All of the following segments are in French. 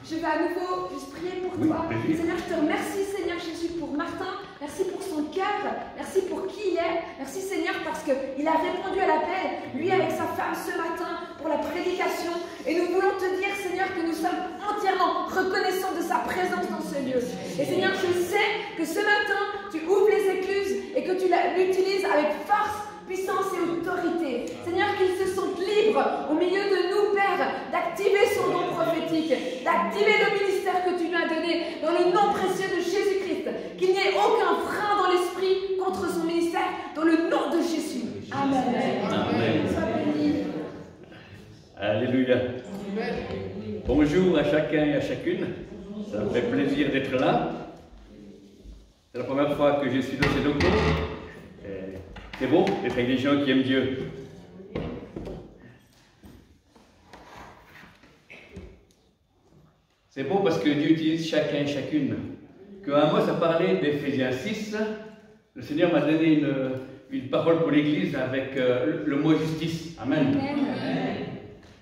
Je vais à nouveau juste prier pour toi. Seigneur, je te remercie, Seigneur Jésus, pour Martin. Merci pour son cœur. Merci pour qui il est. Merci, Seigneur, parce qu'il a répondu à l'appel, lui avec sa femme ce matin, pour la prédication. Et nous voulons te dire, Seigneur, que nous sommes entièrement reconnaissants de sa présence dans ce lieu. Et Seigneur, je sais que ce matin, tu ouvres les écluses et que tu l'utilises avec force, puissance et autorité. Seigneur, qu'il se sente libre au milieu de nous, Père, d'activer son don prophétique, d'activer le ministère que tu lui as donné dans le nom précieux de Jésus-Christ. Qu'il n'y ait aucun frein dans l'esprit contre son ministère, dans le nom de Jésus. Amen. Amen. Sois béni. Alléluia. Bonjour à chacun et à chacune. Ça me fait plaisir d'être là. C'est la première fois que je suis dans ces locaux. C'est beau d'être avec des gens qui aiment Dieu. C'est beau parce que Dieu utilise chacun et chacune. Qu'un mot, ça parlait d'Éphésiens 6. Le Seigneur m'a donné une parole pour l'Église avec le mot justice. Amen. Amen.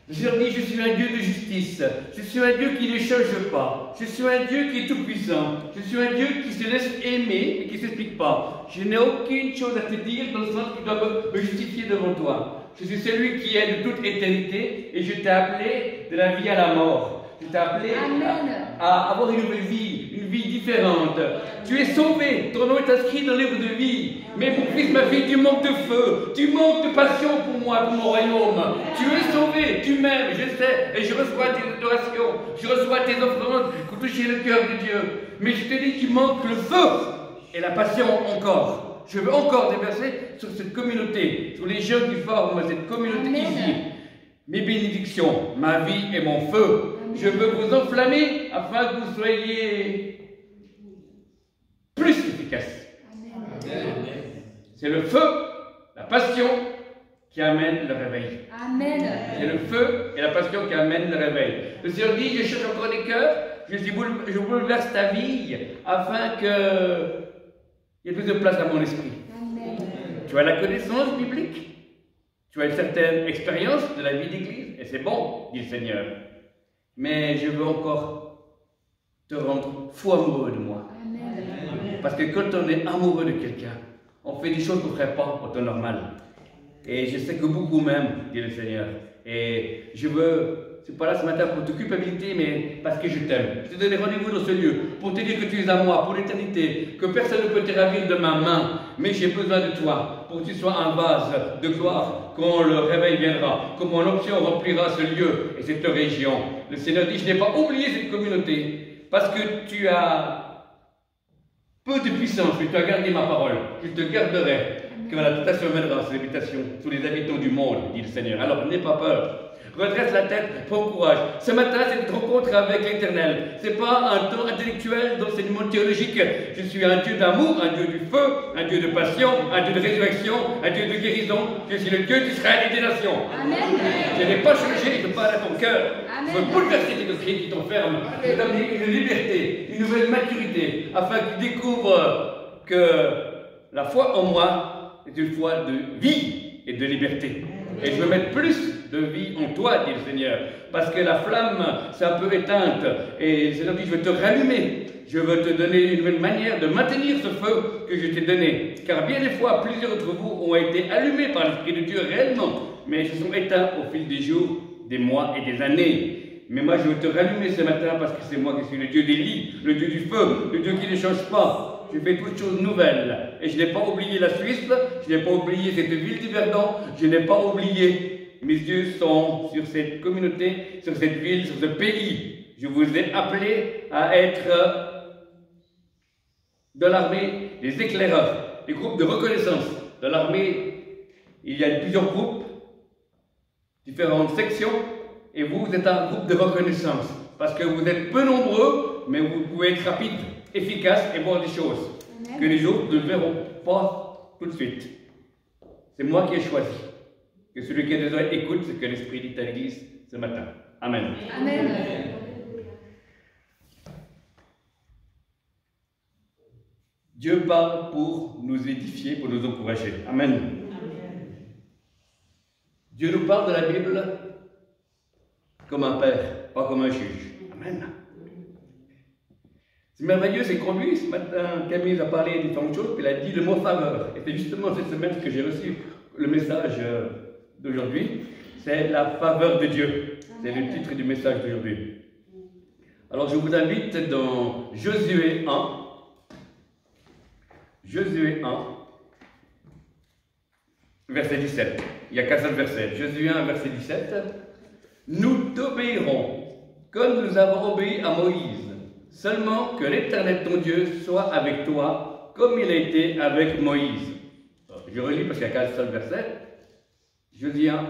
Le Seigneur dit, je suis un Dieu de justice. Je suis un Dieu qui ne change pas. Je suis un Dieu qui est tout-puissant. Je suis un Dieu qui se laisse aimer et qui ne s'explique pas. Je n'ai aucune chose à te dire dans le sens qui doit me justifier devant toi. Je suis celui qui est de toute éternité et je t'ai appelé de la vie à la mort. Je t'ai appelé à avoir une nouvelle vie, une vie différente. Tu es sauvé, ton nom est inscrit dans le livre de vie. Mais mon fils, ma fille, tu manques de feu, tu manques de passion pour moi, pour mon royaume. Tu es sauvé, tu m'aimes, je sais, et je reçois tes adorations, je reçois tes offrandes pour toucher le cœur de Dieu. Mais je te dis, tu manques le feu et la passion encore. Je veux encore déverser sur cette communauté, sur les gens qui forment cette communauté ici. Mes bénédictions, ma vie et mon feu. Je veux vous enflammer afin que vous soyez plus efficaces. C'est le feu, la passion qui amène le réveil. Amen. C'est le feu et la passion qui amènent le réveil. Le Seigneur dit, je cherche encore des cœurs, je bouleverse ta vie afin qu'il y ait plus de place à mon esprit. Amen. Tu as la connaissance biblique, tu as une certaine expérience de la vie d'église, et c'est bon, dit le Seigneur. Mais je veux encore te rendre fou amoureux de moi. Amen. Parce que quand on est amoureux de quelqu'un, on fait des choses qu'on ne ferait pas en temps normal. Et je sais que beaucoup m'aiment, dit le Seigneur. Et je veux, c'est pas là ce matin pour te culpabiliser, mais parce que je t'aime. Je te donne rendez-vous dans ce lieu pour te dire que tu es à moi pour l'éternité, que personne ne peut te ravir de ma main. Mais j'ai besoin de toi pour que tu sois un vase de gloire quand le réveil viendra, quand mon onction remplira ce lieu et cette région. Le Seigneur dit, je n'ai pas oublié cette communauté parce que tu as peu de puissance, mais tu as gardé ma parole. Je te garderai quand la tentation viendra sur l'habitation, sur les habitants du monde, dit le Seigneur. Alors n'aie pas peur. Redresse la tête, prends courage. Ce matin, c'est une rencontre avec l'Éternel. Ce n'est pas un temps intellectuel d'enseignement théologique. Je suis un Dieu d'amour, un Dieu du feu, un Dieu de passion, un Dieu de résurrection, un Dieu de guérison. Je suis le Dieu d'Israël et des nations. Amen. Je n'ai pas changé, je parle à ton cœur. Amen. Je veux bouleverser tes doctrines qui t'enferment. Je veux t'amener une liberté, une nouvelle maturité, afin que tu découvres que la foi en moi est une foi de vie et de liberté. Et je veux mettre plus de vie en toi, dit le Seigneur, parce que la flamme s'est un peu éteinte, et le Seigneur dit, je veux te rallumer, je veux te donner une nouvelle manière de maintenir ce feu que je t'ai donné, car bien des fois, plusieurs d'entre vous ont été allumés par l'Esprit de Dieu réellement, mais ils se sont éteints au fil des jours, des mois et des années. Mais moi, je veux te rallumer ce matin, parce que c'est moi qui suis le Dieu des lits, le Dieu du feu, le Dieu qui ne change pas. Je fais toutes choses nouvelles, et je n'ai pas oublié la Suisse, je n'ai pas oublié cette ville du Verdon, je n'ai pas oublié. Mes yeux sont sur cette communauté, sur cette ville, sur ce pays. Je vous ai appelé à être dans l'armée des éclaireurs, des groupes de reconnaissance. Dans l'armée, il y a plusieurs groupes, différentes sections, et vous êtes un groupe de reconnaissance. Parce que vous êtes peu nombreux, mais vous pouvez être rapide, efficace et voir des choses que les autres ne verront pas tout de suite. C'est moi qui ai choisi. Que celui qui a des oreilles écoute ce que l'Esprit dit à l'Église ce matin. Amen. Amen. Dieu parle pour nous édifier, pour nous encourager. Amen. Dieu nous parle de la Bible comme un père, pas comme un juge. Amen. C'est merveilleux, c'est qu'on lui, ce matin, Camille a parlé de différentes choses, puis elle a dit le mot faveur. Et c'est justement cette semaine que j'ai reçu le message d'aujourd'hui. C'est la faveur de Dieu. C'est le titre du message d'aujourd'hui. Alors je vous invite dans Josué 1. Josué 1, verset 17. Il n'y a qu'un seul verset. Josué 1, verset 17. Nous t'obéirons comme nous avons obéi à Moïse. Seulement que l'Éternel ton Dieu soit avec toi comme il a été avec Moïse. Je relis parce qu'il n'y a qu'un seul verset. Josué 1,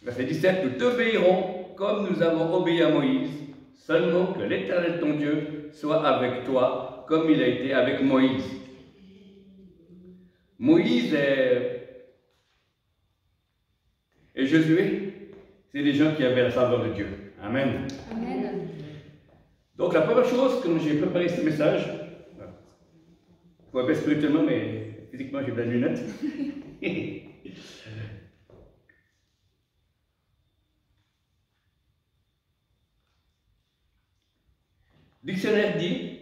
verset 17. Nous t'obéirons comme nous avons obéi à Moïse. Seulement que l'Éternel ton Dieu soit avec toi comme il a été avec Moïse. Moïse et Josué, c'est des gens qui avaient la faveur de Dieu. Amen. Amen. Donc la première chose, quand j'ai préparé ce message, pas spirituellement, mais physiquement j'ai plein de lunettes. Dictionnaire dit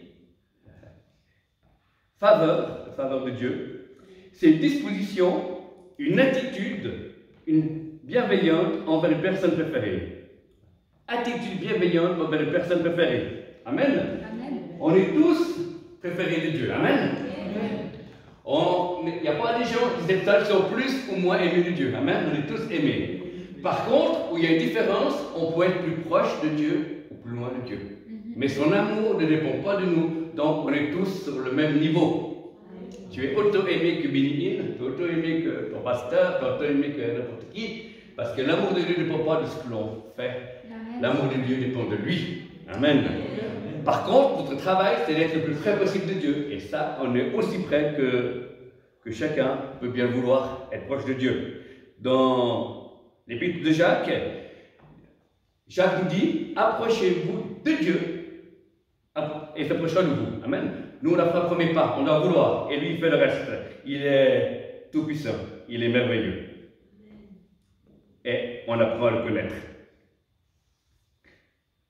faveur de Dieu, c'est une disposition, une attitude, une bienveillante envers une personne préférée. Attitude bienveillante envers une personne préférée. Amen. Amen. On est tous préférés de Dieu. Amen. Il n'y a pas des gens qui sont plus ou moins aimés de Dieu. Amen. On est tous aimés. Par contre, où il y a une différence, on peut être plus proche de Dieu ou plus loin de Dieu. Mais son amour ne dépend pas de nous, donc on est tous sur le même niveau. Tu es auto-aimé que Billy Hill, tu es auto-aimé que ton pasteur, tu es auto-aimé que n'importe qui, parce que l'amour de Dieu ne dépend pas de ce que l'on fait. L'amour de Dieu dépend de lui. Amen. Par contre, notre travail, c'est d'être le plus près possible de Dieu. Et ça, on est aussi près que chacun peut bien vouloir être proche de Dieu. Dans l'épître de Jacques, Jacques nous dit, approchez-vous de Dieu et s'approchera de vous. Amen. Nous, on a fait le premier pas, on doit vouloir, et lui, il fait le reste. Il est tout-puissant, il est merveilleux. Et on apprend à le connaître.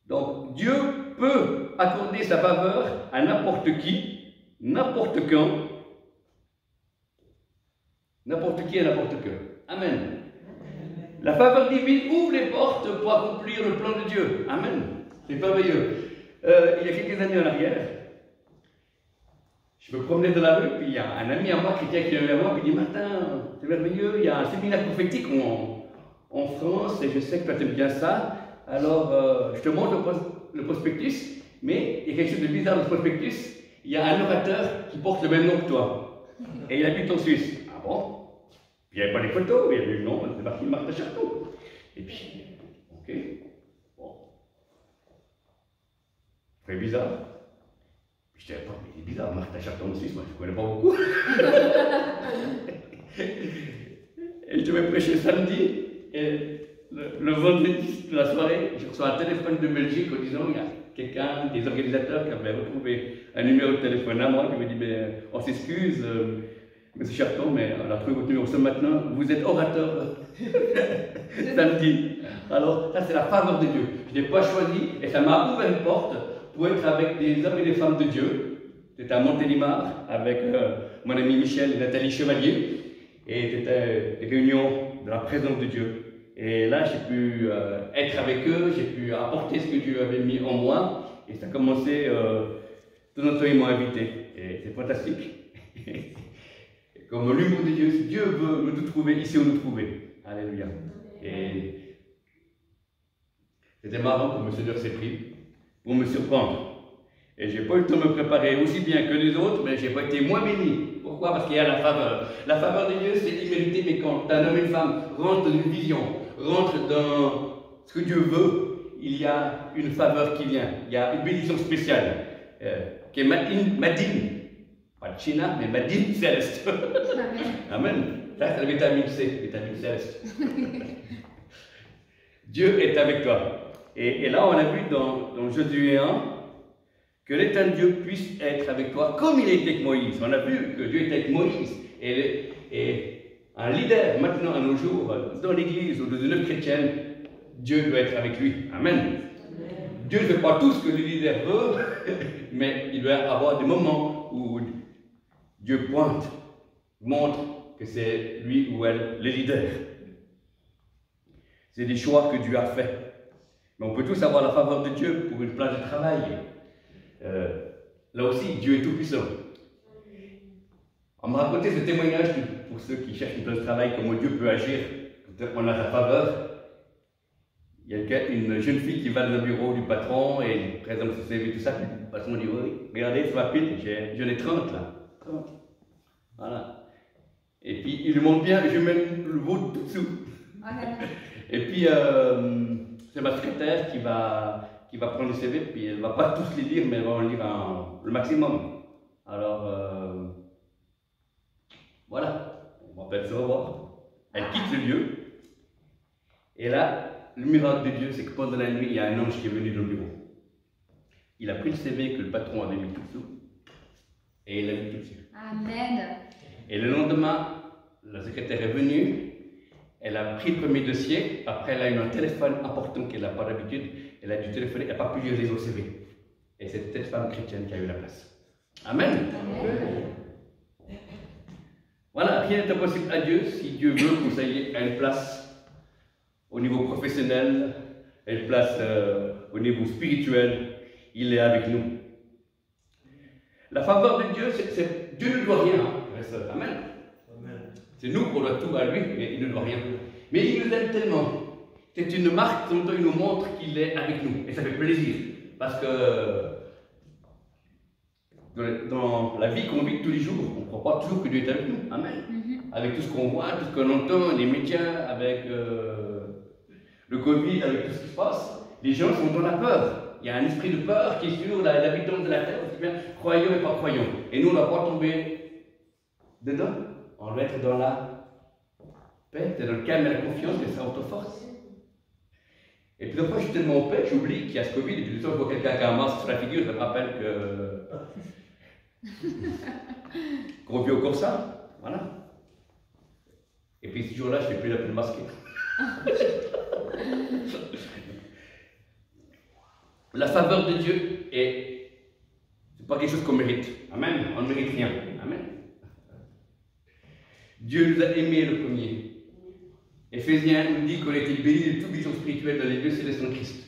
Donc, Dieu peut accorder sa faveur à n'importe qui, n'importe quand, n'importe qui et n'importe quand. Amen. La faveur divine ouvre les portes pour accomplir le plan de Dieu. Amen. C'est merveilleux. Il y a quelques années en arrière, je me promenais dans la rue, puis il y a un ami à moi, chrétien, qui vient vers moi, puis il dit, Martin, c'est merveilleux, il y a un séminaire prophétique en France, et je sais que toi tu aimes bien ça, alors je te montre le prospectus, mais il y a quelque chose de bizarre dans le prospectus, il y a un orateur qui porte le même nom que toi, et il habite en Suisse. Ah bon? Puis il n'y avait pas les photos, il y avait le nom, c'est marqué Martin Charton. Et puis, ok, bon. Très bizarre. Puis je disais, mais il est bizarre, Martin Charton en Suisse, moi je ne connais pas beaucoup. Et je devais prêcher samedi, et le vendredi de la soirée, je reçois un téléphone de Belgique en disant, il y a quelqu'un, des organisateurs qui avait retrouvé un numéro de téléphone à moi, qui me dit, mais on s'excuse, Monsieur Charton, mais on a trouvé votre numéro ce matin, vous êtes orateur samedi. Alors, ça c'est la faveur de Dieu. Je n'ai pas choisi, et ça m'a ouvert une porte pour être avec des hommes et des femmes de Dieu. C'était à Montélimar, avec mon ami Michel et Nathalie Chevalier, et c'était des réunions de la présence de Dieu. Et là, j'ai pu être avec eux, j'ai pu apporter ce que Dieu avait mis en moi, et ça a commencé, tout notre temps, ils m'ont invité. Et c'est fantastique. Comme l'humour de Dieu, si Dieu veut nous trouver, ici on nous trouver. Alléluia. Et c'était marrant pour me Seigneur s'est pris, pour me surprendre. Et je n'ai pas eu le temps de me préparer aussi bien que les autres, mais je n'ai pas été moins béni. Pourquoi? Parce qu'il y a la faveur. La faveur de Dieu, c'est immérité, mais quand un homme et une femme rentrent dans une vision, rentrent dans ce que Dieu veut, il y a une faveur qui vient. Il y a une bénédiction spéciale, qui est Madine. Pas de China, mais Madine céleste. Amen. Ça, c'est la vitamine C, vitamine céleste. Dieu est avec toi. Et là, on a vu dans Josué 1 que l'Éternel Dieu puisse être avec toi comme il était avec Moïse. On a vu que Dieu était avec Moïse. Et un leader, maintenant, à nos jours, dans l'Église ou dans une œuvre chrétienne, Dieu doit être avec lui. Amen. Dieu ne fait pas tout ce que le leader veut, mais il doit y avoir des moments où Dieu pointe, montre que c'est lui ou elle le leader. C'est des choix que Dieu a faits. Mais on peut tous avoir la faveur de Dieu pour une place de travail. Là aussi, Dieu est tout-puissant. On m'a raconté ce témoignage pour ceux qui cherchent une place de travail, comment Dieu peut agir quand on a sa faveur. Il y a une jeune fille qui va dans le bureau du patron et il présente son CV, tout ça. Le patron dit oui, regardez, c'est rapide, j'en ai 30 là. 30. Voilà. Et puis il lui montre bien, je mets le vôtre tout dessous. Et puis c'est ma secrétaire qui va prendre le CV, puis elle ne va pas tous les lire, mais elle va en lire le maximum. Alors, voilà, on va peut-être se revoir. Elle quitte le lieu, et là, le miracle de Dieu, c'est que pendant la nuit, il y a un ange qui est venu dans le bureau. Il a pris le CV que le patron avait mis tout dessous, et il l'a mis tout dessus. Amen. Et le lendemain, la secrétaire est venue, elle a pris le premier dossier, après elle a eu un téléphone important qu'elle n'a pas d'habitude, elle a dû téléphoner, elle n'a pas pu lire les autres CV. Et c'est cette femme chrétienne qui a eu la place. Amen. Amen. Voilà, rien n'est impossible à Dieu si Dieu veut que vous soyez à une place au niveau professionnel, à une place au niveau spirituel, il est avec nous. La faveur de Dieu, Dieu ne doit rien. Amen. C'est nous qu'on doit tout à lui, mais il ne doit rien. Mais il nous aime tellement. C'est une marque dont il nous montre qu'il est avec nous. Et ça fait plaisir. Parce que dans la vie qu'on vit tous les jours, on ne croit pas toujours que Dieu est avec nous. Amen. Avec tout ce qu'on voit, tout ce qu'on entend, les médias, avec le Covid, avec tout ce qui se passe, les gens sont dans la peur. Il y a un esprit de peur qui est sur l'habitant de la terre, aussi bien croyants et pas croyants. Et nous, on ne doit pas tomber dedans. On doit être dans la paix, dans le calme et la confiance, que ça auto-force. Et puis, fois, je suis tellement en paix, j'oublie qu'il y a ce Covid, et puis, de temps, je vois quelqu'un qui a un masque sur la figure, ça me rappelle qu'on vit encore ça. Voilà. Et puis, ce jour-là, je ne fais plus la peine masquée. La faveur de Dieu c'est pas quelque chose qu'on mérite. Amen. On ne mérite rien. Amen. Dieu nous a aimés le premier. Éphésiens nous dit qu'on a été bénis de toute vision spirituelle dans les lieux célestes en Christ.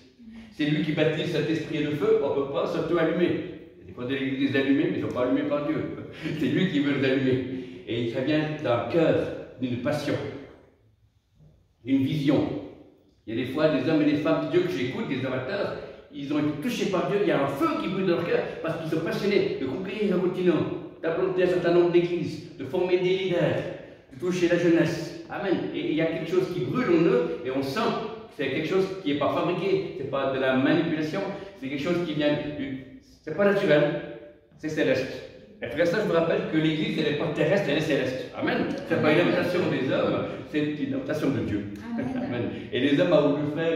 C'est lui qui baptise cet esprit et le feu, on ne peut pas s'auto-allumer. Il faut les allumer, mais ils ne sont pas allumés par Dieu. C'est lui qui veut les allumer. Et ça vient d'un cœur, d'une passion, d'une vision. Il y a des fois des hommes et des femmes de Dieu que j'écoute, des amateurs, ils ont été touchés par Dieu, il y a un feu qui brûle dans leur cœur parce qu'ils sont passionnés de conquérir un continent, d'implanter un certain nombre d'églises, de former des leaders, de toucher la jeunesse. Amen. Et il y a quelque chose qui brûle en eux et on sent que c'est quelque chose qui n'est pas fabriqué, ce n'est pas de la manipulation, c'est quelque chose qui vient c'est pas naturel, c'est céleste. Et après ça, je vous rappelle que l'église, elle n'est pas terrestre, elle est céleste. Amen. Ce n'est pas une invitation des hommes, c'est une invitation de Dieu. Amen. Amen. Et les hommes ont voulu faire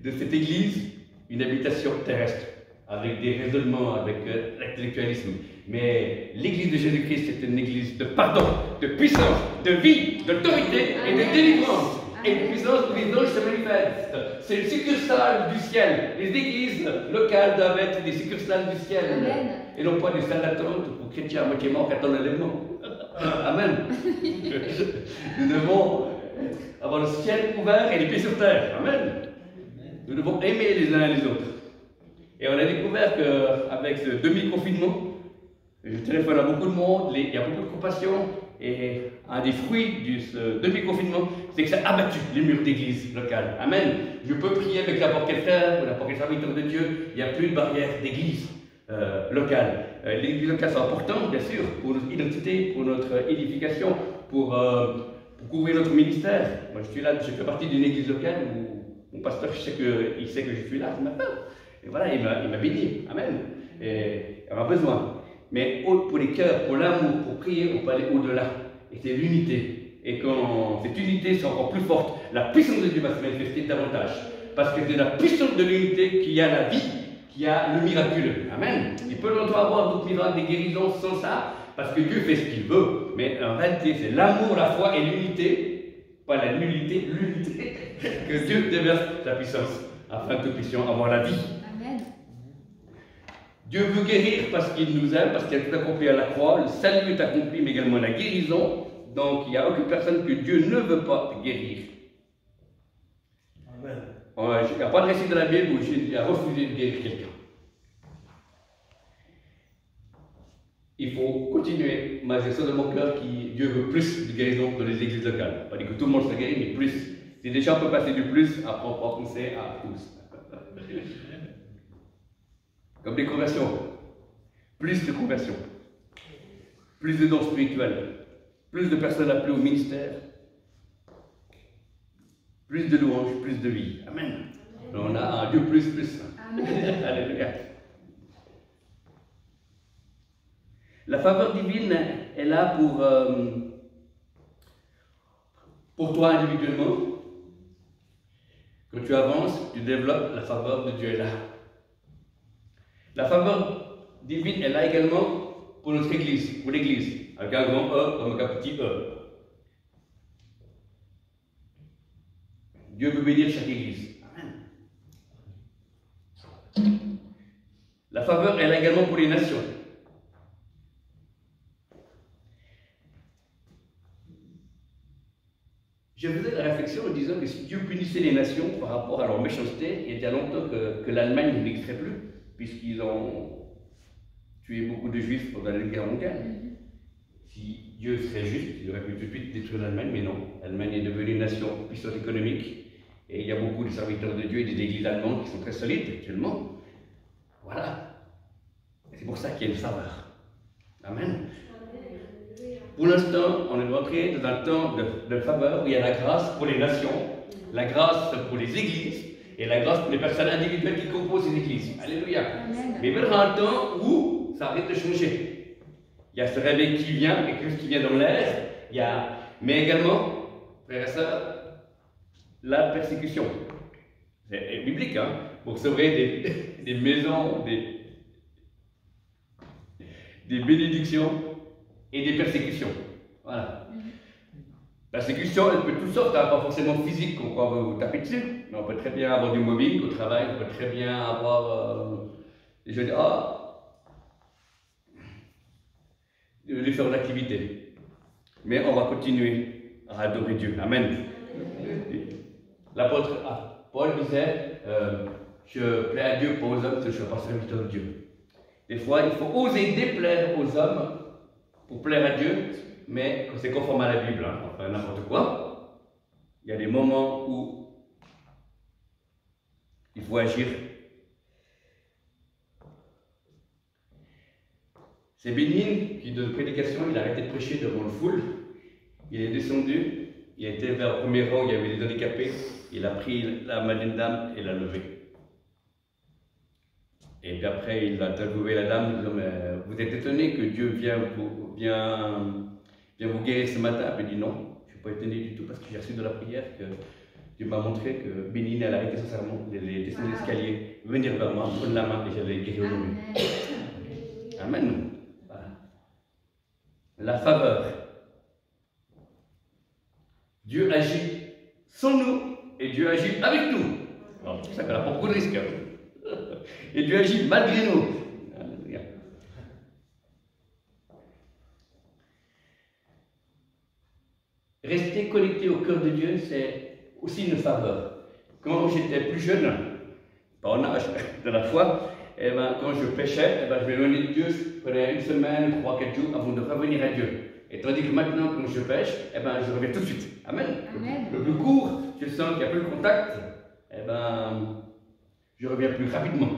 de cette église une habitation terrestre, avec des raisonnements, avec l'intellectualisme. Mais l'église de Jésus-Christ, c'est une église de pardon, de puissance, de vie, d'autorité et de délivrance. Et la puissance où les anges se manifestent. C'est une succursale du ciel. Les églises locales doivent être des succursales du ciel. Amen. Et non pas des salles d'attente pour chrétiens à moitié morts qui attendent l'enlèvement. Amen. Nous devons avoir le ciel ouvert et les pieds sur terre. Amen. Nous devons aimer les uns les autres. Et on a découvert qu'avec ce demi-confinement, je téléphone à beaucoup de monde, il y a beaucoup de compassion. Et un des fruits de ce demi-confinement, c'est que ça a abattu les murs d'église locale. Amen. Je peux prier avec n'importe quel frère ou n'importe quel serviteur de Dieu. Il n'y a plus de barrière d'église locale. L'église locale, c'est important, bien sûr, pour notre identité, pour notre édification, pour couvrir notre ministère. Moi, je suis là, je fais partie d'une église locale où mon pasteur, il sait que je suis là, il m'appelle. Et voilà, il m'a béni. Amen. Et il en a besoin. Mais pour les cœurs, pour l'amour, pour prier, on peut aller au-delà. Et c'est l'unité. Et quand cette unité sera encore plus forte, la puissance de Dieu va se manifester davantage. Parce que c'est la puissance de l'unité qui a la vie, qui a le miraculeux. Amen. Il peut longtemps avoir d'autres miracles, des guérisons sans ça, parce que Dieu fait ce qu'il veut. Mais en réalité, c'est l'amour, la foi et l'unité, pas la nullité, l'unité, que Dieu déverse sa puissance, afin que nous puissions avoir la vie. Dieu veut guérir parce qu'il nous aime, parce qu'il a tout accompli à la croix. Le salut est accompli, mais également la guérison. Donc, il n'y a aucune personne que Dieu ne veut pas guérir. Amen. Il n'y a pas de récit de la Bible où Jésus a refusé de guérir quelqu'un. Il faut continuer. Moi, j'ai ça dans mon cœur qui Dieu veut plus de guérison que les églises locales. Pas dire que tout le monde se guérit, mais plus. Si déjà on peut passer du plus, après on peut penser à tous. Comme des conversions. Plus de conversions. Plus de dons spirituels. Plus de personnes appelées au ministère. Plus de louanges, plus de vie. Amen. On a un Dieu plus. Amen. Alléluia. La faveur divine est là pour toi individuellement. Quand tu avances, tu développes, la faveur de Dieu est là. La faveur divine est là également pour notre Église, pour l'Église, avec un grand E comme un petit E. Dieu veut bénir chaque Église. Amen. La faveur est là également pour les nations. Je faisais la réflexion en disant que si Dieu punissait les nations par rapport à leur méchanceté, il y a déjà longtemps que l'Allemagne n'existerait plus, puisqu'ils ont tué beaucoup de Juifs pendant la guerre mondiale. Si Dieu serait juste, il aurait pu tout de suite détruire l'Allemagne, mais non. L'Allemagne est devenue une nation puissante économique, et il y a beaucoup de serviteurs de Dieu et des églises allemandes qui sont très solides actuellement. Voilà. C'est pour ça qu'il y a une faveur. Amen. Pour l'instant, on est rentré dans un temps de faveur où il y a la grâce pour les nations, la grâce pour les églises et la grâce pour les personnes individuelles qui composent ces églises. Alléluia. Amen. Mais il y aura un temps où ça arrête de changer. Il y a ce réveil qui vient, quelque chose qui vient dans l'air, mais également, frères et sœurs, la persécution. C'est biblique, hein? Pour sauver des maisons, des bénédictions et des persécutions. Voilà. Persécution, elle peut toutes sortes, hein, pas forcément physique, qu'on croit vous taper dessus, mais on peut très bien avoir du mobbing au travail, on peut très bien avoir des jeux de faire l'activité. Mais on va continuer à adorer Dieu. Amen. L'apôtre Paul disait je plais à Dieu, pas aux hommes, parce que je ne suis pas serviteur de Dieu. Des fois, il faut oser déplaire aux hommes pour plaire à Dieu, mais quand c'est conforme à la Bible, hein, enfin n'importe quoi, il y a des moments où il faut agir. C'est Bénin qui, de prédication, il a arrêté de prêcher devant le foule, il est descendu, il était vers le premier rang, il y avait des handicapés, il a pris la main d'une dame et l'a levée. Et puis après, il a interviewé la dame, disant, mais vous êtes étonné que Dieu vienne vous guérir ce matin? Elle dit non, je ne suis pas étonné du tout parce que j'ai reçu de la prière que Dieu m'a montré que Bénin, elle a arrêté son serment, elle est descendue l'escalier, venir vers moi, prendre la main et j'allais guérir aujourd'hui. Amen. Voilà. La faveur. Dieu agit sans nous et Dieu agit avec nous. Alors, ça n'a pas beaucoup de risques. Et Dieu agit malgré nous. Alléluia. Rester connecté au cœur de Dieu, c'est aussi une faveur. Quand j'étais plus jeune, pas en âge, de la foi, quand je péchais, je m'éloignais de Dieu, je prenais une semaine, 3-4 jours avant de revenir à Dieu. Et tandis que maintenant, quand je pêche, je reviens tout de suite. Amen. Amen. Le plus court, je sens qu'il n'y a plus de contact, je reviens plus rapidement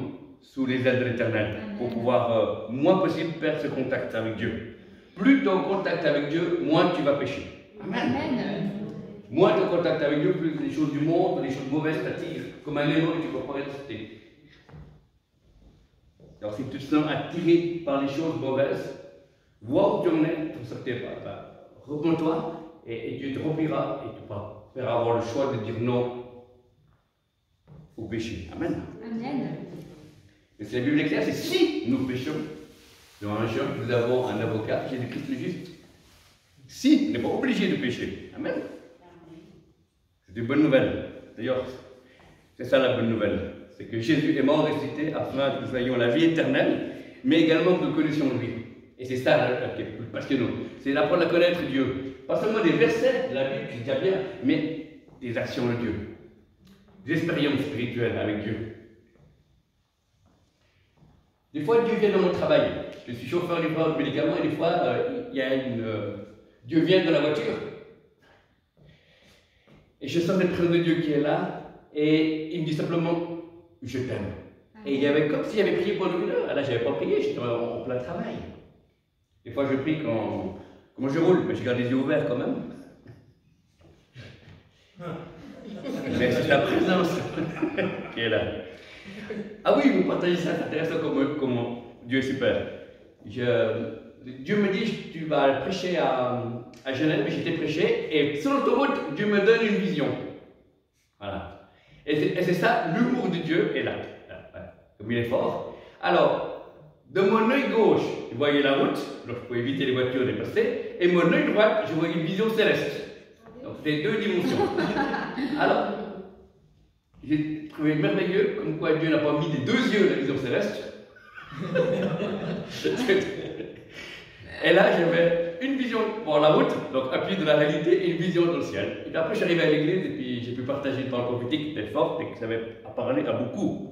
sous les ailes de l'Éternel pour pouvoir, moins possible, perdre ce contact avec Dieu. Plus tu es en contact avec Dieu, moins tu vas pécher. Amen. Amen. Moins tu es en contact avec Dieu, plus les choses du monde, les choses mauvaises t'attirent comme un héros et tu ne peux pas rester. Alors si tu te sens attiré par les choses mauvaises, vois où tu en es, tu ne sortais pas. Reprends-toi et Dieu te remplira et tu pourras faire avoir le choix de dire non au péché. Amen. Amen. Mais c'est la Bible est claire, c'est si nous péchons, dans 1 Jean, nous avons un avocat, Jésus-Christ le juste. Si, on n'est pas obligé de pécher. Amen. C'est une bonne nouvelle. D'ailleurs, c'est ça la bonne nouvelle. C'est que Jésus est mort ressuscité afin que nous ayons la vie éternelle. mais également que nous connaissions lui. Et c'est ça qui est plus passionnant. C'est d'apprendre à connaître Dieu. Pas seulement des versets de la Bible, c'est déjà bien, mais des actions de Dieu. Des expériences spirituelles avec Dieu. Des fois, Dieu vient dans mon travail. Je suis chauffeur livreur de médicaments et des fois, Dieu vient dans la voiture. Et je sens cette présence de Dieu qui est là et il me dit simplement « Je t'aime ». Et il y avait comme s'il avait prié pendant 1 heure. Là, je n'avais pas prié, j'étais en plein travail. Des fois, je prie quand je roule, mais je garde les yeux ouverts quand même. Mais c'est la présence qui est là. Ah oui, vous partagez ça, c'est intéressant comment Dieu est super. Dieu me dit, tu vas prêcher à Genève, j'étais prêché, et sur l'autoroute, Dieu me donne une vision. Voilà. Et c'est ça, l'humour de Dieu est là. Comme il est fort. Alors, de mon œil gauche, je voyais la route, donc je pouvais éviter les voitures de passer, et mon œil droit, je voyais une vision céleste. Donc c'était 2 dimensions. Alors, j'ai trouvé merveilleux, comme quoi Dieu n'a pas mis des 2 yeux la vision céleste. Et là, j'avais une vision pour la route, donc appui de la réalité, et une vision dans le ciel. Et puis après, je suis arrivé à l'église, et puis j'ai pu partager une parole prophétique qui était forte, et que ça avait parlé à beaucoup.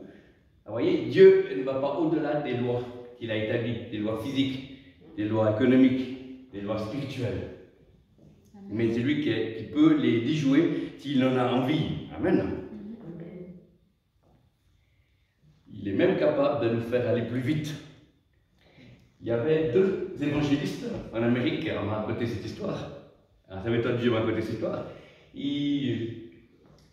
Vous voyez, Dieu ne va pas au-delà des lois qu'il a établies, des lois physiques, des lois économiques, des lois spirituelles. Mais c'est lui qui peut les déjouer s'il en a envie. Amen. Il est même capable de nous faire aller plus vite. Il y avait 2 évangélistes en Amérique qui m'ont raconté cette histoire. Alors, ça m'étonne, Dieu m'a raconté cette histoire. Ils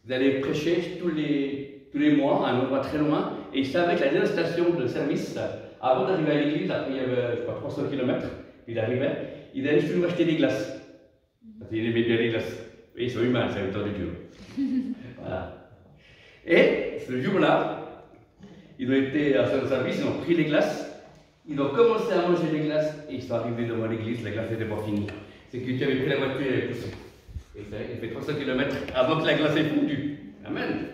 allaient prêcher tous les mois à un endroit très loin, et ils savaient que la dernière station de service, avant d'arriver à l'église, après il y avait, je crois, 300 km, ils arrivaient, ils allaient toujours acheter des glaces. Parce qu'ils aimaient bien les glaces. Et ils sont humains, c'est le temps de Dieu. Voilà. Et ce jour-là, ils ont été à son service, ils ont pris les glaces, ils ont commencé à manger les glaces, et ils sont arrivés devant l'église, la glace n'était pas finie. C'est que tu avais pris la voiture et elle avait poussé. Et ça, il fait 300 km avant que la glace ait fondu. Amen.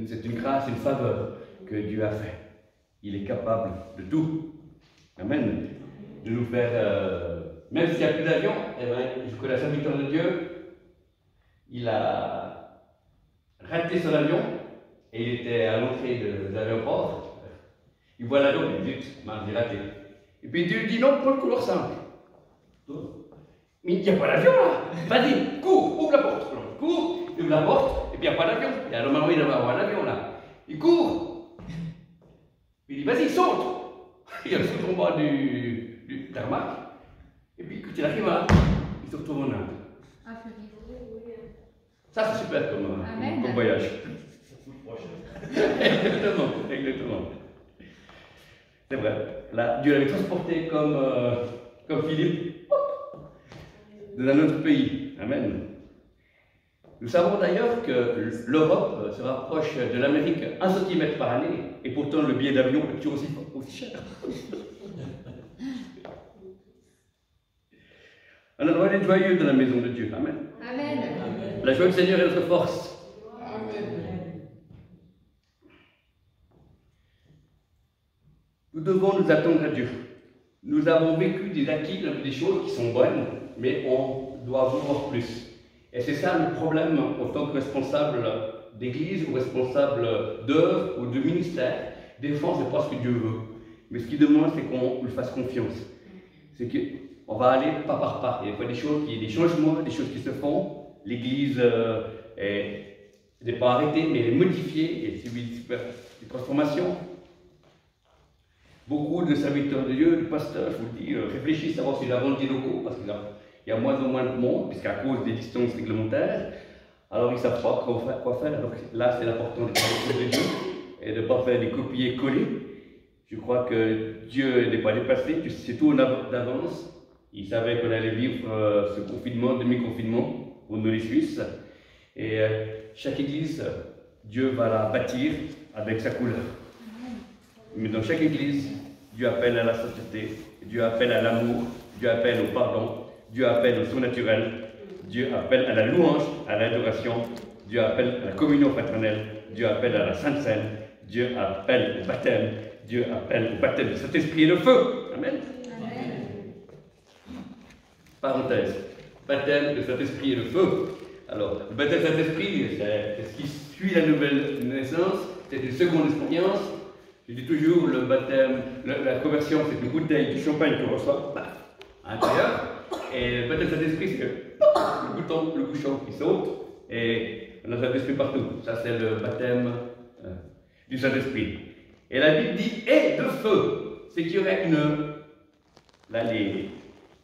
C'est une grâce, une faveur que Dieu a fait. Il est capable de tout. Amen. De nous faire, même s'il n'y a plus d'avion, eh bien, je connais un serviteur de Dieu, il a raté son avion et il était à l'entrée de l'aéroport. Il voit l'avion, il dit, j'ai raté. Et puis Dieu dit non, prends le couloir simple. Mais il n'y a pas d'avion là. Vas-y, cours, ouvre la porte. Cours, ouvre la porte, et puis il n'y a pas d'avion. Et alors normalement il devrait avoir un avion là. Il court. Il dit vas-y, saute. Il saute en bas du tarmac. Et puis quand il arrive là, il se retrouve en Inde. Ça c'est super comme voyage. Exactement. C'est vrai. Là, Dieu l'avait transporté comme Philippe dans un autre pays. Amen. Nous savons d'ailleurs que l'Europe se rapproche de l'Amérique 1 cm par année, et pourtant le billet d'avion est toujours aussi cher. On a le droit d'être joyeux dans la maison de Dieu. Amen. Amen. La joie du Seigneur est notre force. Amen. Nous devons nous attendre à Dieu. Nous avons vécu des acquis, des choses qui sont bonnes, mais on doit vouloir plus. Et c'est ça le problème en tant que responsable d'église ou responsable d'œuvre ou de ministère. Des fois, c'est pas ce que Dieu veut. Mais ce qu'il demande, c'est qu'on lui fasse confiance. C'est qu'on va aller pas par pas. Il y a des choses, il y a des changements, des choses qui se font. L'église n'est pas arrêtée, mais elle est modifiée. Et c'est des transformations. Beaucoup de serviteurs de Dieu, de pasteurs, je vous le dis, réfléchissent à voir s'ils vendent des locaux, parce qu'il y a moins en moins de monde, puisqu'à cause des distances réglementaires, alors ils ne savent pas quoi faire. Donc là, c'est l'important de parler de Dieu et de ne pas faire des copier-coller. Je crois que Dieu n'est pas dépassé, c'est tout d'avance. Il savait qu'on allait vivre ce confinement, demi-confinement, pour nous les Suisses. Et chaque église, Dieu va la bâtir avec sa couleur. Mais dans chaque église, Dieu appelle à la sainteté, Dieu appelle à l'amour, Dieu appelle au pardon, Dieu appelle au surnaturel, Dieu appelle à la louange, à l'adoration, Dieu appelle à la communion fraternelle, Dieu appelle à la Sainte Seine, Dieu appelle au baptême. Dieu appelle au baptême de Saint-Esprit et de feu. Amen. Amen. Parenthèse. Baptême de Saint-Esprit et de feu. Alors, le baptême de Saint-Esprit, c'est ce qui suit la nouvelle naissance. C'est une seconde expérience. Je dis toujours, le baptême, la conversion, c'est une bouteille de champagne qu'on reçoit à l'intérieur. Et le baptême de Saint-Esprit, c'est le bouchon qui saute. Et on a le Saint-Esprit partout. Ça, c'est le baptême du Saint-Esprit. Et la Bible dit « et de feu ». C'est qu'il y aurait une... Là,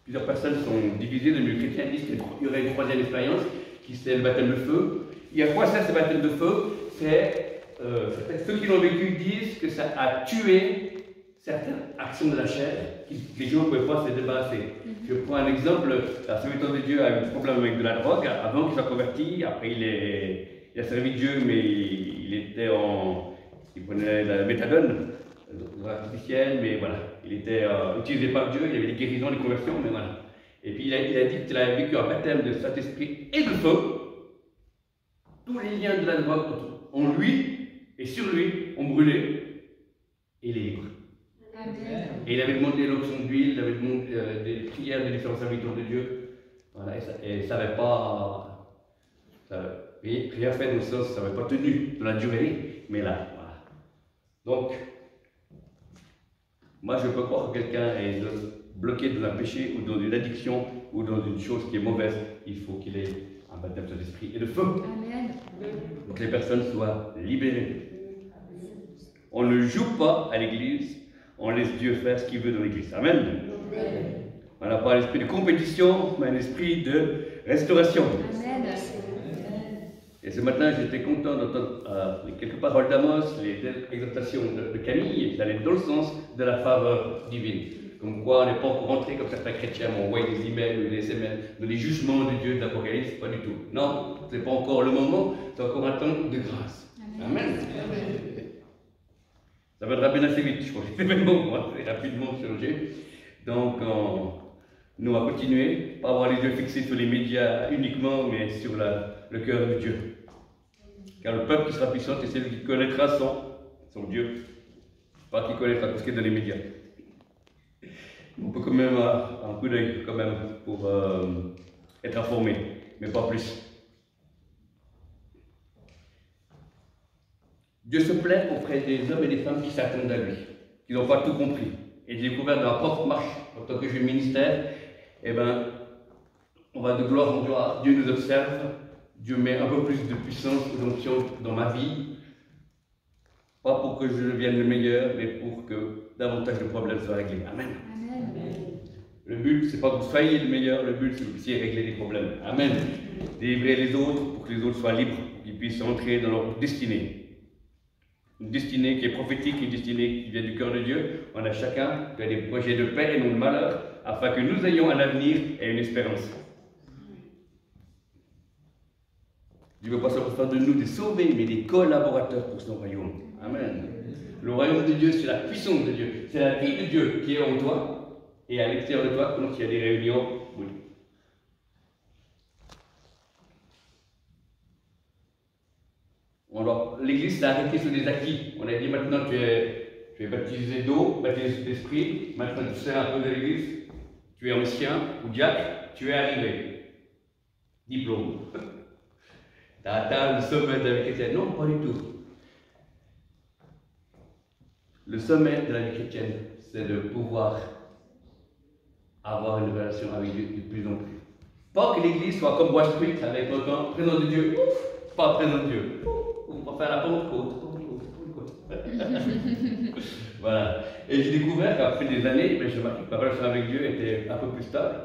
plusieurs personnes sont divisées, les milieux chrétiens disent qu'il y aurait une troisième expérience, qui c'est le baptême de feu. Et à quoi ça, ce baptême de feu? C'est ceux qui l'ont vécu disent que ça a tué certaines actions de la chair, que les gens ne pouvaient pas se débarrasser. Je prends un exemple, la serviteur de Dieu a eu un problème avec de la drogue, avant qu'il soit converti, après il a servi Dieu, mais il prenait la méthadone, artificielle, mais voilà, il était utilisé par Dieu, il y avait des guérisons, des conversions, mais voilà. Et puis il a dit qu'il avait vécu un baptême de Saint-Esprit et de feu. Tous les liens de la drogue en lui et sur lui ont brûlé, et il est libre. Amen. Et il avait demandé l'onction d'huile, il avait demandé des prières de différents serviteurs de Dieu. Voilà, et ça n'avait pas. Rien fait dans le sens, ça n'avait pas tenu de la durée, mais là, voilà. Donc, moi je peux croire que quelqu'un est bloqué dans un péché ou dans une addiction ou dans une chose qui est mauvaise. Il faut qu'il ait un baptême de l'esprit et de feu. Amen. Pour que les personnes soient libérées. On ne joue pas à l'église, on laisse Dieu faire ce qu'il veut dans l'église. Amen. On n'a pas un esprit de compétition, mais un esprit de restauration. Amen. Et ce matin, j'étais content d'entendre les quelques paroles d'Amos, les exhortations de Camille, qui allaient dans le sens de la faveur divine. Comme quoi, on n'est pas encore rentré, comme certains chrétiens m'envoient des emails ou des SMS, dans les jugements de Dieu, de l'Apocalypse, pas du tout. Non, ce n'est pas encore le moment, c'est encore un temps de grâce. Amen. Ça viendra bien assez vite, je crois. Les événements vont assez rapidement changer. Donc, nous, on va continuer, pas avoir les yeux fixés sur les médias uniquement, mais sur le cœur de Dieu. Car le peuple qui sera puissant, c'est celui qui connaîtra son Dieu, pas qui connaîtra tout ce qui est dans les médias. On peut quand même avoir un coup d'œil quand même pour être informé, mais pas plus. Dieu se plaît auprès des hommes et des femmes qui s'attendent à lui, qui n'ont pas tout compris. Et j'ai découvert dans la propre marche, en tant que jeune ministère, eh ben, on va de gloire en gloire. Dieu nous observe, Dieu met un peu plus de puissance et d'onction dans ma vie, pas pour que je devienne le meilleur, mais pour que davantage de problèmes soient réglés. Amen. Le but, c'est pas que vous soyez le meilleur, le but, c'est que vous puissiez régler les problèmes. Amen. Délivrer les autres pour que les autres soient libres, qu'ils puissent entrer dans leur destinée. Une destinée qui est prophétique, une destinée qui vient du cœur de Dieu. On a chacun qui a des projets de paix et non de malheur, afin que nous ayons un avenir et une espérance. Dieu ne veut pas seulement faire de nous des sauvés, mais des collaborateurs pour son royaume. Amen. Le royaume de Dieu, c'est la puissance de Dieu. C'est la vie de Dieu qui est en toi. Et à l'extérieur de toi, quand il y a des réunions, oui. L'Église s'est arrêtée sur des acquis. On a dit maintenant tu es baptisé d'eau, baptisé d'esprit, maintenant tu sers un peu de l'Église, tu es ancien ou diacre, tu es arrivé. Diplôme. Tu as atteint le sommet de la vie chrétienne. Non, pas du tout. Le sommet de la vie chrétienne, c'est de pouvoir avoir une relation avec Dieu de plus en plus. Pas que l'Église soit comme Wall Street avec le temps, présent de Dieu, pas présent de Dieu. On va faire la Pentecôte. Voilà. Et j'ai découvert qu'après des années, j'ai remarqué que ma relation avec Dieu était un peu plus stable.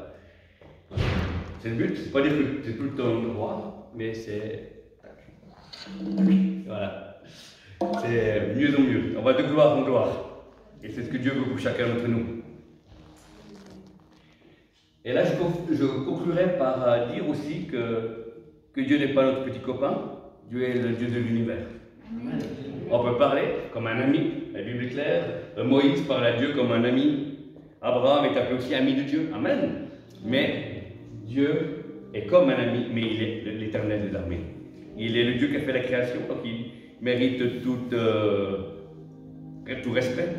C'est le but, c'est pas dire que c'est tout le temps droit, mais c'est. Voilà. C'est mieux en mieux. On va de gloire en gloire. Et c'est ce que Dieu veut pour chacun d'entre nous. Et là, je conclurai par dire aussi que Dieu n'est pas notre petit copain, Dieu est le Dieu de l'univers. On peut parler comme un ami, la Bible est claire. Moïse parle à Dieu comme un ami. Abraham est appelé aussi ami de Dieu. Amen. Mais Dieu est comme un ami, mais il est l'Éternel des armées. Il est le Dieu qui a fait la création, donc mérite tout respect.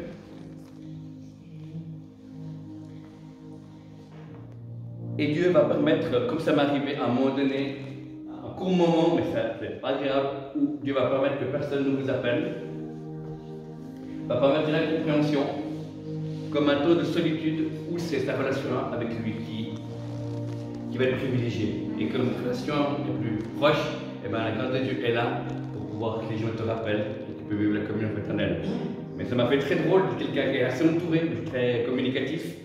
Et Dieu va permettre, comme ça m'est arrivé à un moment donné, un court moment, mais ça c'est pas grave, où Dieu va permettre que personne ne vous appelle, va permettre l'incompréhension, comme un taux de solitude, où c'est sa relation avec lui qui va être privilégiée. Et comme une relation est plus proche, et bien la grâce de Dieu est là pour pouvoir que les gens te rappellent et tu peux vivre la communion fraternelle. Mais ça m'a fait très drôle de quelqu'un qui est assez entouré, très communicatif.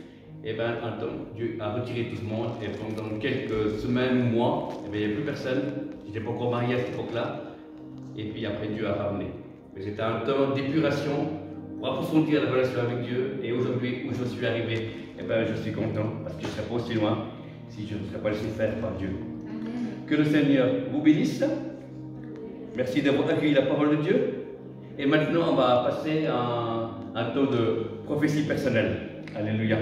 Et bien, un temps, Dieu a retiré tout ce monde, et pendant quelques semaines ou mois, il n'y avait plus personne. Je n'étais pas encore marié à cette époque-là. Et puis après, Dieu a ramené. Mais c'était un temps d'épuration pour approfondir la relation avec Dieu. Et aujourd'hui, où je suis arrivé, et ben, je suis content parce que je ne serais pas aussi loin si je ne serais pas laissé faire par Dieu. Que le Seigneur vous bénisse. Merci d'avoir accueilli la parole de Dieu. Et maintenant, on va passer à un temps de prophétie personnelle. Alléluia.